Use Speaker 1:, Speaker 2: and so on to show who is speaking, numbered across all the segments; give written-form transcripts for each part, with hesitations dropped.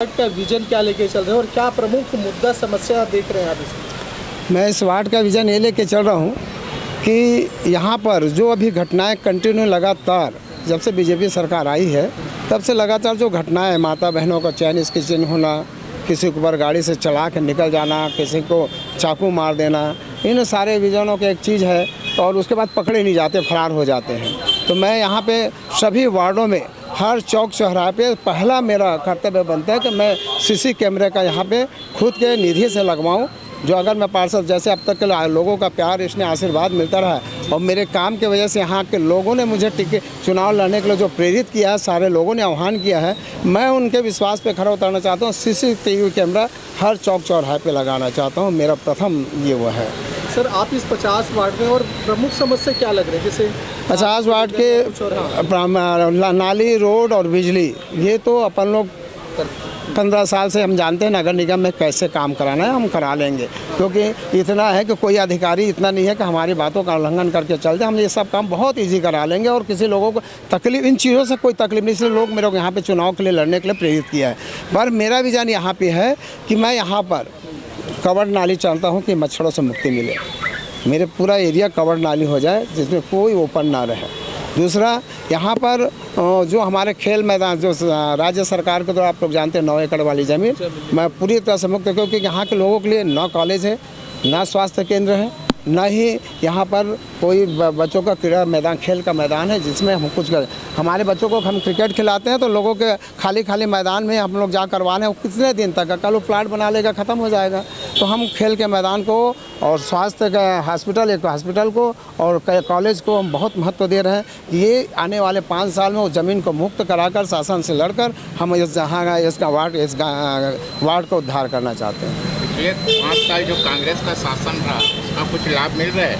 Speaker 1: का विजन क्या लेके चल रहे हैं और क्या प्रमुख मुद्दा समस्या देख रहे हैं आप इसमें?
Speaker 2: मैं इस वार्ड का विज़न ये लेके चल रहा हूँ कि यहाँ पर जो अभी घटनाएं कंटिन्यू लगातार जब से बीजेपी सरकार आई है तब से लगातार जो घटनाएं माता बहनों का चाइनीज़ किचन होना, किसी के ऊपर गाड़ी से चला के निकल जाना, किसी को चाकू मार देना, इन सारे विजनों की एक चीज़ है और उसके बाद पकड़े नहीं जाते, फरार हो जाते हैं। तो मैं यहाँ पे सभी वार्डों में हर चौक चौराहे पे पहला मेरा कर्तव्य बनता है कि मैं सीसी कैमरे का यहाँ पे खुद के निधि से लगवाऊँ, जो अगर मैं पार्षद जैसे अब तक के लोगों का प्यार इसने आशीर्वाद मिलता रहा और मेरे काम की वजह से यहाँ के लोगों ने मुझे टिकट चुनाव लड़ने के लिए जो प्रेरित किया है, सारे लोगों ने आह्वान किया है, मैं उनके विश्वास पे खरा उतरना चाहता हूँ। सीसीटीवी कैमरा हर चौक चौराहे पे लगाना चाहता हूँ, मेरा प्रथम ये वो है।
Speaker 1: सर, आप इस 50 वार्ड में और प्रमुख समस्या क्या लग रही है? जैसे
Speaker 2: 50 वार्ड के नाली, रोड और बिजली, ये तो अपन लोग 15 साल से हम जानते हैं नगर निगम में कैसे काम कराना है, हम करा लेंगे। क्योंकि इतना है कि कोई अधिकारी इतना नहीं है कि हमारी बातों का उल्लंघन करके चल जाए। हम ये सब काम बहुत इजी करा लेंगे और किसी लोगों को तकलीफ, इन चीज़ों से कोई तकलीफ नहीं। इसलिए लोग मेरे को यहाँ पे चुनाव के लिए लड़ने के लिए प्रेरित किया है। पर मेरा विजन यहाँ पे है कि मैं यहाँ पर कवर्ड नाली चाहता हूँ कि मच्छरों से मुक्ति मिले, मेरे पूरा एरिया कवर्ड नाली हो जाए जिसमें कोई ओपन ना रहे। दूसरा, यहाँ पर जो हमारे खेल मैदान जो राज्य सरकार के द्वारा आप लोग जानते हैं 9 एकड़ वाली ज़मीन, मैं पूरी तरह से मुक्त, क्योंकि यहाँ के लोगों के लिए ना कॉलेज है, ना स्वास्थ्य केंद्र है, ना ही यहाँ पर कोई बच्चों का क्रीड़ा मैदान, खेल का मैदान है जिसमें हम कुछ करें। हमारे बच्चों को हम क्रिकेट खिलाते हैं तो लोगों के खाली मैदान में हम लोग जा करवाने हैं, कितने दिन तक, कल वो प्लाट बना लेगा, ख़त्म हो जाएगा। तो हम खेल के मैदान को और स्वास्थ्य का हॉस्पिटल, एक हॉस्पिटल को और कॉलेज को हम बहुत महत्व दे रहे हैं। ये आने वाले 5 साल में उस ज़मीन को मुक्त कराकर शासन से लड़कर हम इसका वार्ड को उद्धार करना चाहते हैं।
Speaker 3: पिछले 5 साल जो कांग्रेस का शासन रहा उसका कुछ लाभ मिल रहा है?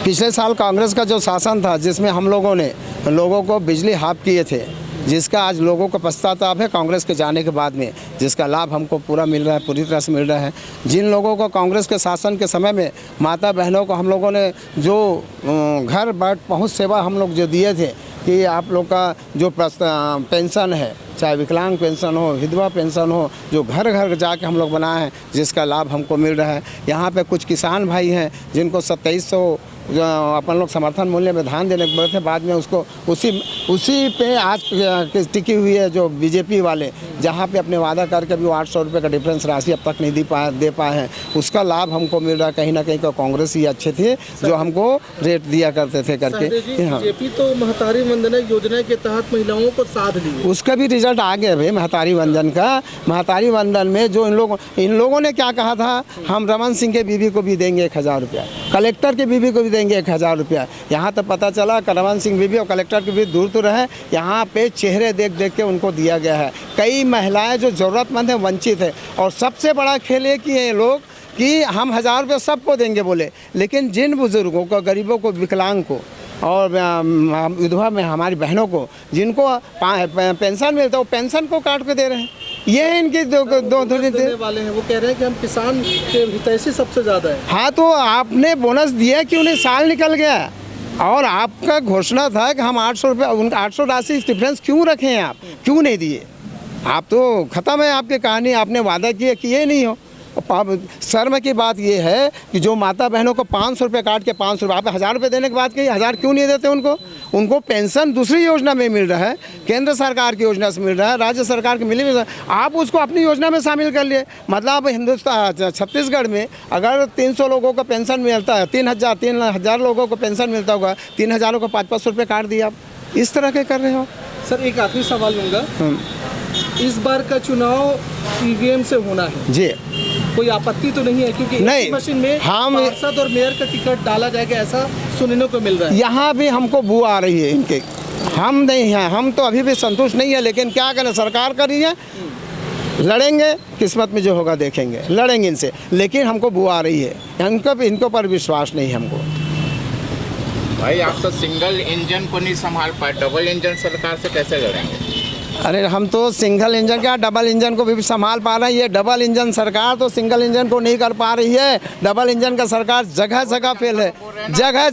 Speaker 2: पिछले साल कांग्रेस का जो शासन था जिसमें हम लोगों ने लोगों को बिजली हाफ किए थे, जिसका आज लोगों को पश्चाताप है कांग्रेस के जाने के बाद में, जिसका लाभ हमको पूरा मिल रहा है, पूरी तरह से मिल रहा है। जिन लोगों को कांग्रेस के शासन के समय में माता बहनों को हम लोगों ने जो घर बैठ पहुंच सेवा हम लोग जो दिए थे कि आप लोग का जो पेंशन है, चाहे विकलांग पेंशन हो, विधवा पेंशन हो, जो घर घर जाके हम लोग बनाए हैं, जिसका लाभ हमको मिल रहा है। यहाँ पे कुछ किसान भाई हैं जिनको 2700 अपन लोग समर्थन मूल्य में धान देने के बोले थे, बाद में उसको उसी पे आज टिकी हुई है जो बीजेपी वाले, जहाँ पे अपने वादा करके भी 800 रुपये का डिफरेंस राशि अब तक नहीं दे पाए हैं, उसका लाभ हमको मिल रहा है। कहीं ना कहीं का कांग्रेस ही अच्छे थे जो हमको रेट दिया करते थे करके।
Speaker 1: बीजेपी तो महतारी वंदना योजना के तहत महिलाओं को साथ दी,
Speaker 2: उसका भी रिजल्ट आ गया भाई महतारी वंदन का। महतारी वंदन में जो इन लोगों ने क्या कहा था, हम रमन सिंह के बीवी को भी देंगे 1000 रुपया, कलेक्टर के बीवी को भी देंगे 1000 रुपया। यहाँ तो पता चला कि रमन सिंह बीवी और कलेक्टर के बीवी दूर तो रहे, यहाँ पे चेहरे देख देख के उनको दिया गया है। कई महिलाएं जो ज़रूरतमंद हैं, वंचित है। और सबसे बड़ा खेल ये कि ये लोग कि हम 1000 रुपये सबको देंगे बोले, लेकिन जिन बुज़ुर्गों को, गरीबों को, विकलांग को और विधवा में हमारी बहनों को जिनको पेंशन मिलता है वो पेंशन को काट के दे रहे हैं। ये इनके दो
Speaker 1: वाले हैं, वो कह रहे हैं कि हम किसान के हितैषी सबसे ज़्यादा है।
Speaker 2: हाँ, तो आपने बोनस दिया कि उन्हें साल निकल गया और आपका घोषणा था कि हम 800 रुपये, उनका 800 राशि डिफरेंस क्यों रखे हैं, आप क्यों नहीं दिए? आप तो ख़त्म है आपकी कहानी, आपने वादा किए नहीं हो। शर्म की बात यह है कि जो माता बहनों को 500 रुपये काट के 500 रुपये, आप 1000 रुपये देने के बाद कहीं 1000 क्यों नहीं देते उनको पेंशन दूसरी योजना में मिल रहा है, केंद्र सरकार की योजना से मिल रहा है, राज्य सरकार की मिली, आप उसको अपनी योजना में शामिल कर लिए। मतलब हिंदुस्तान छत्तीसगढ़ में अगर 300 लोगों को पेंशन मिलता है, 3000 लोगों को पेंशन मिलता होगा, 3000 को 500 रुपये काट दिया। आप इस तरह के कर रहे हो।
Speaker 1: सर, एक आखिरी सवाल लूँगा, इस बार का चुनाव ईवीएम से होना है जी, कोई आपत्ति तो नहीं है? क्योंकि नहीं, मशीन में हम पार्षद और मेयर का टिकट डाला जाएगा ऐसा सुनने को मिल रहा है। यहाँ भी हमको बू आ रही है इनके, हम नहीं हैं, हम तो अभी भी संतुष्ट नहीं है, लेकिन क्या करें, सरकार कर रही है, लड़ेंगे, किस्मत में जो होगा देखेंगे, लड़ेंगे इनसे, लेकिन हमको बू आ रही है, इनको पर विश्वास नहीं है हमको।
Speaker 3: भाई, आप तो सिंगल इंजन को नहीं संभाल पाए, डबल इंजन सरकार से कैसे लड़ेंगे?
Speaker 2: अरे हम तो सिंगल इंजन क्या डबल इंजन को भी संभाल पा रहे हैं। ये डबल इंजन सरकार तो सिंगल इंजन को नहीं कर पा रही है। डबल इंजन का सरकार जगह जगह फेल है, जगह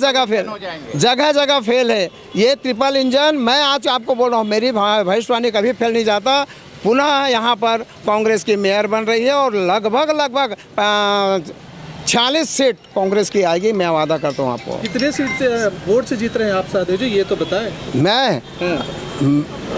Speaker 2: जगह फेल है। ये ट्रिपल इंजन, मैं आज आपको बोल रहा हूँ, मेरी भविष्यवाणी कभी फेल नहीं जाता। पुनः यहाँ पर कांग्रेस की मेयर बन रही है और लगभग 46 सीट कांग्रेस की आएगी, मैं वादा करता हूँ आपको।
Speaker 1: कितने सीट से वोट से जीत रहे हैं आप साधु जी, ये तो बताएं।
Speaker 2: मैं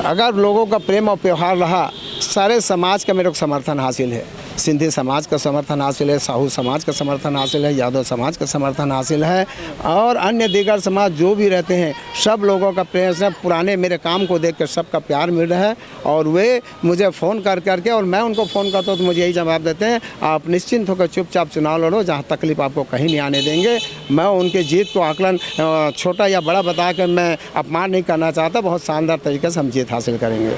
Speaker 2: अगर लोगों का प्रेम और व्यवहार रहा, सारे समाज का मेरे को समर्थन हासिल है। सिंधी समाज का समर्थन हासिल है, साहू समाज का समर्थन हासिल है, यादव समाज का समर्थन हासिल है और अन्य दीगर समाज जो भी रहते हैं, सब लोगों का प्रेम से पुराने मेरे काम को देख कर सबका प्यार मिल रहा है। और वे मुझे फ़ोन करके और मैं उनको फ़ोन करता हूँ तो मुझे यही जवाब देते हैं, आप निश्चिंत होकर चुपचाप चुनाव लड़ो, जहाँ तकलीफ आपको कहीं नहीं आने देंगे। मैं उनकी जीत को आकलन छोटा या बड़ा बता कर मैं अपमान नहीं करना चाहता, बहुत शानदार तरीके से हम जीत हासिल करेंगे।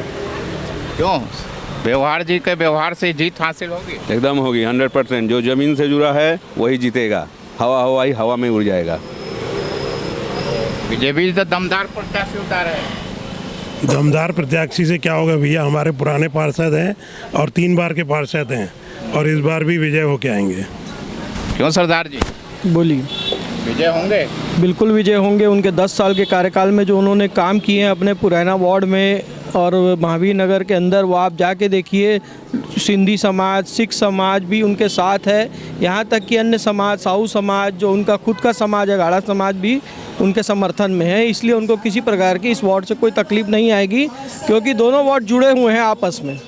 Speaker 3: क्यों? व्यवहार जी के व्यवहार से जीत हासिल होगी?
Speaker 4: एकदम होगी, 100%। जो ज़मीन से जुड़ा है वही जीतेगा, हवा में उड़ जाएगा।
Speaker 3: बीजेपी तो दमदार प्रत्याशी उतारा है।
Speaker 5: दमदार प्रत्याशी से क्या होगा भैया, हमारे पुराने पार्षद हैं और 3 बार के पार्षद हैं और इस बार भी विजय होके आएंगे।
Speaker 3: क्यों सरदार जी?
Speaker 6: बोलिए।
Speaker 3: विजय होंगे?
Speaker 6: बिल्कुल विजय होंगे। उनके 10 साल के कार्यकाल में जो उन्होंने काम किए हैं अपने पुराना वार्ड में और महावीर नगर के अंदर, वो आप जाके देखिए। सिंधी समाज, सिख समाज भी उनके साथ है, यहाँ तक कि अन्य समाज, साहू समाज, जो उनका खुद का समाज है, गाड़ा समाज भी उनके समर्थन में है। इसलिए उनको किसी प्रकार की इस वार्ड से कोई तकलीफ नहीं आएगी, क्योंकि दोनों वार्ड जुड़े हुए हैं आपस में।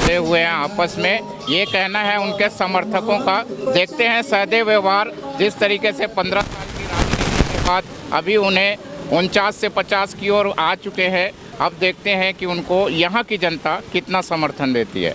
Speaker 3: हुए हैं आपस में, ये कहना है उनके समर्थकों का। देखते हैं सहदेव व्यवहार जिस तरीके से 15 साल की राजनीति के बाद अभी उन्हें 49 से 50 की ओर आ चुके हैं। अब देखते हैं कि उनको यहाँ की जनता कितना समर्थन देती है।